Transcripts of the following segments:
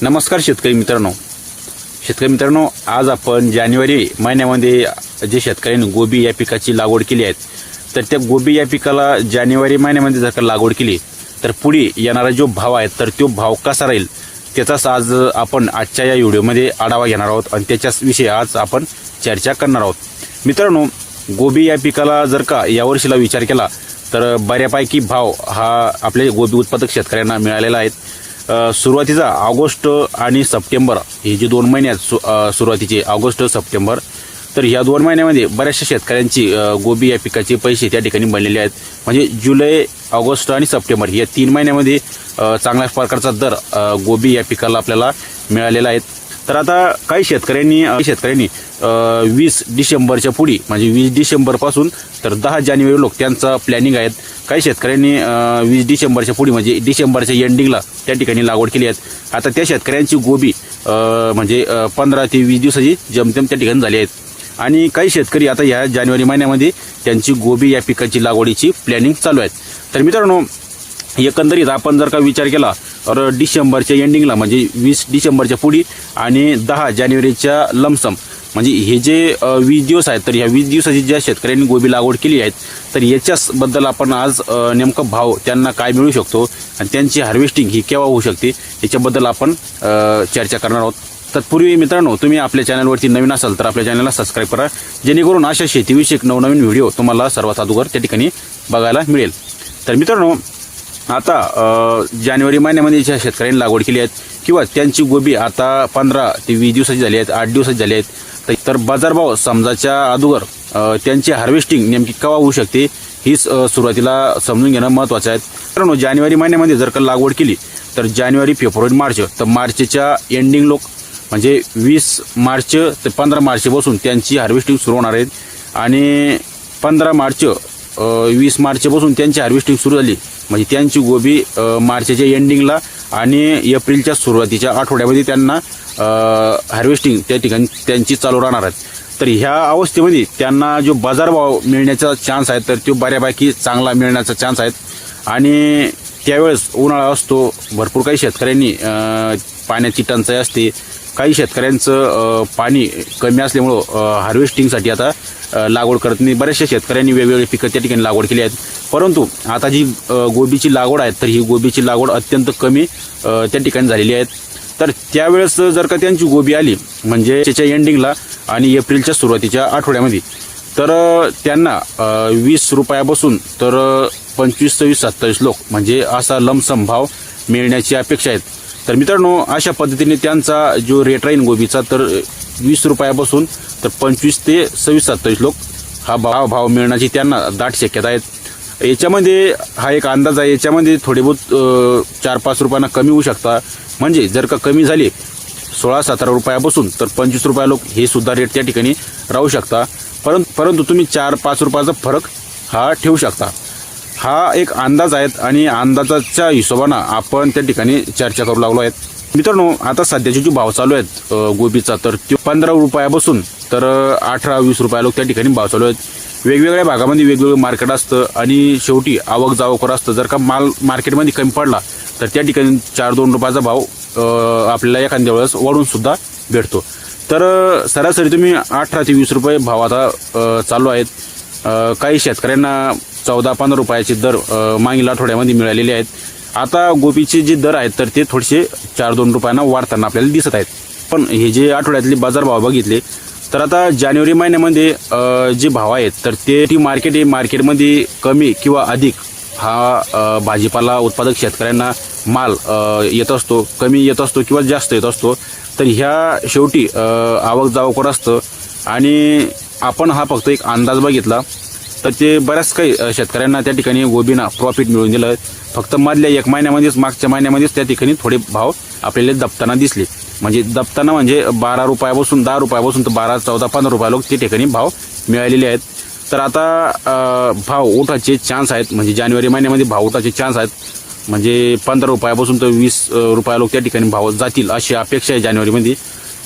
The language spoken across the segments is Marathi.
नमस्कार शेतकरी मित्रांनो, आज आपण जानेवारी महिन्यामध्ये जे शेतकऱ्यांनी गोबी या पिकाची लागवड केली आहे, तर त्या गोबी या पिकाला जानेवारी महिन्यामध्ये जर का लागवड केली तर पुढे येणारा जो भाव आहे तर तो भाव कसा राहील त्याचाच आज आपण आजच्या या व्हिडिओमध्ये आढावा घेणार आहोत आणि त्याच्याच विषयी आज आपण चर्चा करणार आहोत। मित्रांनो, गोबी या पिकाला जर का यावर्षीला विचार केला तर बऱ्यापैकी भाव हा आपल्या गोबी उत्पादक शेतकऱ्यांना मिळालेला आहे। सुरुवातीचा ऑगस्ट आणि सप्टेंबर हे जे 2 महिने आहेत, सुरुवातीचे ऑगस्ट सप्टेंबर, तर ह्या 2 महिन्यामध्ये बऱ्याचशा शेतकऱ्यांची गोबी या पिकाचे पैसे त्या ठिकाणी बनलेले आहेत। म्हणजे जुलै, ऑगस्ट आणि सप्टेंबर या 3 महिन्यामध्ये चांगल्या प्रकारचा दर गोबी या पिकाला आपल्याला मिळालेला आहे। तर आता काही शेतकऱ्यांनी 20 डिसेंबरच्या पुढे म्हणजे 20 डिसेंबरपासून तर 10 जानेवारी लोक त्यांचा प्लॅनिंग आहेत। काही शेतकऱ्यांनी 20 डिसेंबरच्या पुढे म्हणजे डिसेंबरच्या एंडिंगला त्या ठिकाणी लागवड केली आहे। आता त्या शेतकऱ्यांची गोबी म्हणजे 15 ते 20 दिवसाची जमतेम त्या ठिकाणी झाली आहेत आणि काही शेतकरी आता या जानेवारी महिन्यामध्ये त्यांची गोबी या पिकाची लागवडीची प्लॅनिंग चालू आहे। तर मित्रांनो, एकंदरीत आपण जर का विचार केला तर डिसेंबरच्या एंडिंगला म्हणजे 20 डिसेंबरच्या पुढे आणि 10 जानेवारीच्या लमसम म्हणजे हे जे 20 दिवस आहेत, तर ह्या 20 दिवसाची ज्या शेतकऱ्यांनी गोबी लागवड केली आहे तर याच्याबद्दल आपण आज नेमकं भाव त्यांना काय मिळू शकतो आणि त्यांची हार्वेस्टिंग ही केव्हा होऊ शकते याच्याबद्दल आपण चर्चा करणार आहोत। तत्पूर्वी मित्रांनो, तुम्ही आपल्या चॅनलवरती नवीन असाल तर आपल्या चॅनलला सबस्क्राईब करा, जेणेकरून अशा शेतीविषयक नवनवीन व्हिडिओ तुम्हाला सर्वात अगोदर त्या ठिकाणी बघायला मिळेल। तर मित्रांनो, आता जानेवारी महिन्यामध्ये ज्या शेतकऱ्यांनी लागवड केली आहे किंवा त्यांची गोबी आता 15 ते 20 दिवसाची झाली आहेत, 8 दिवसाची झाली आहेत, तर बाजारभाव समजाच्या अगोदर त्यांची हार्वेस्टिंग नेमकी केव्हा होऊ शकते हीच सुरुवातीला समजून घेणं महत्त्वाचं आहे। मित्रांनो, जानेवारी महिन्यामध्ये जर का लागवड केली तर जानेवारी, फेब्रुवारी, मार्च, तर मार्चच्या एंडिंग लोक म्हणजे 20 मार्च ते 15 मार्चपासून त्यांची हार्वेस्टिंग सुरू होणार आहेत आणि 15 मार्च 20 मार्चपासून त्यांची हार्वेस्टिंग सुरू झाली म्हणजे त्यांची गोबी मार्चच्या एंडिंगला आणि एप्रिलच्या सुरुवातीच्या आठवड्यामध्ये त्यांना हार्वेस्टिंग त्या ठिकाणी त्यांची चालू राहणार आहे। तर ह्या अवस्थेमध्ये त्यांना जो बाजारभाव मिळण्याचा चान्स आहे तर तो बऱ्यापैकी चांगला मिळण्याचा चान्स आहे आणि त्यावेळेस उन्हाळा असतो, भरपूर काही शेतकऱ्यांनी पाण्याची टंचाई असते, काही शेतकऱ्यांचं पाणी कमी असल्यामुळं हार्वेस्टिंगसाठी आता लागवड करत नाही। बऱ्याचशा शेतकऱ्यांनी वेगवेगळी पिकं त्या ठिकाणी लागवड केली आहेत, परंतु आता जी गोबीची लागवड आहे तर ही गोबीची लागवड अत्यंत कमी त्या ठिकाणी झालेली आहे। तर त्यावेळेस जर का त्यांची गोबी आली म्हणजे त्याच्या एंडिंगला आणि एप्रिलच्या सुरुवातीच्या आठवड्यामध्ये तर त्यांना 20 रुपयापासून तर 25, 26, 27 लोक म्हणजे असा लमसम भाव मिळण्याची अपेक्षा आहेत। तर मित्रांनो, अशा पद्धतीने त्यांचा जो रेट राहील गोबीचा तर 20 रुपयापासून तर 25 ते 26, 27 लोक हा भाव मिळण्याची त्यांना दाट शक्यता आहेत। याच्यामध्ये हा एक अंदाज आहे, याच्यामध्ये थोडे बहुत 4-5 रुपयांना कमी होऊ शकता। म्हणजे जर का कमी झाली 16-17 रुपयापासून तर 25 रुपया लोक हे सुद्धा रेट त्या ठिकाणी राहू शकता, परंतु तुम्ही 4-5 रुपयाचा फरक हा ठेवू शकता। हा एक अंदाज आहे आणि अंदाजाच्या हिशोबानं आपण त्या ठिकाणी चर्चा करू लागलो आहेत। मित्रांनो, आता सध्याचे जो भाव चालू आहेत गोबीचा तर तो 15 रुपयापासून तर 18-20 रुपया लोक त्या ठिकाणी भाव चालू आहेत। वेगवेगळ्या भागामध्ये वेगवेगळं मार्केट असतं आणि शेवटी आवक जावक असतं। जर का माल मार्केटमध्ये कमी पडला तर त्या ठिकाणी 4-2 रुपयाचा भाव आपल्याला एखाद्या वेळेस वाढून सुद्धा भेटतो। तर सरासरी तुम्ही 18 ते 20 रुपये भाव आता चालू आहेत। काही शेतकऱ्यांना 14-15 रुपयाचे दर मागील आठवड्यामध्ये मिळालेले आहेत। आता गोबीचे जे दर आहेत तर ते थोडेसे 4-2 रुपयांना वाढताना आपल्याला दिसत आहेत। पण हे जे आठवड्यातले बाजारभाव बघितले तर आता जानेवारी महिन्यामध्ये जे भाव आहेत तर ते मार्केटमध्ये कमी किंवा अधिक हा भाजीपाला उत्पादक शेतकऱ्यांना माल येत असतो, कमी येत असतो किंवा जास्त येत असतो। तर ह्या शेवटी आवक जावक असतं आणि आपण हा फक्त एक अंदाज बघितला तर ते बऱ्याच काही शेतकऱ्यांना त्या ठिकाणी गोबीना प्रॉफिट मिळून दिलं। फक्त मधल्या 1 महिन्यामध्येच, मागच्या महिन्यामध्येच त्या ठिकाणी थोडे भाव आपल्याला दबताना दिसले। म्हणजे दबताना म्हणजे 12 रुपयापासून 10 रुपयापासून तर 12, 14, 15 रुपया लोक त्या ठिकाणी भाव मिळालेले आहेत। तर आता भाव उठाचे चान्स आहेत, म्हणजे जानेवारी महिन्यामध्ये भाव उठाचे चान्स आहेत। म्हणजे 15 रुपयापासून तर 20 रुपया लोक त्या ठिकाणी भाव जातील अशी अपेक्षा आहे जानेवारीमध्ये।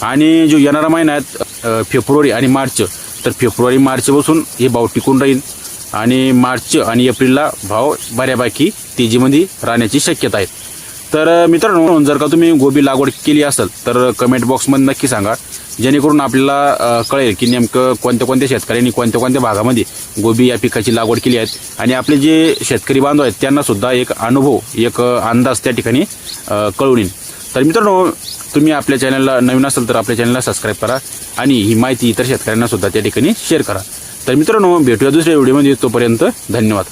आणि जो येणारा महिना आहे फेब्रुवारी आणि मार्च, तर फेब्रुवारी मार्चपासून हे भाव टिकून राहील आणि मार्च आणि एप्रिलला भाव बऱ्यापैकी तेजीमध्ये राहण्याची शक्यता आहे। तर मित्रांनो, जर का तुम्ही गोबी लागवड केली असेल तर कमेंट बॉक्समध्ये नक्की सांगा, जेणेकरून आपल्याला कळेल की नेमकं कोणत्या कोणत्या शेतकऱ्यांनी कोणत्या कोणत्या भागामध्ये गोबी या पिकाची लागवड केली आहे. आणि आपले जे शेतकरी बांधव आहेत त्यांना सुद्धा एक अनुभव, एक अंदाज त्या ठिकाणी कळून येईल. तर मित्रांनो, तुम्ही आपल्या चॅनलला नवीन असाल तर आपल्या चॅनलला सबस्क्राईब करा आणि ही माहिती इतर शेतकऱ्यांना सुद्धा त्या ठिकाणी शेअर करा. तर मित्रांनो, भेटूया दुसऱ्या व्हिडिओमध्ये. तोपर्यंत धन्यवाद.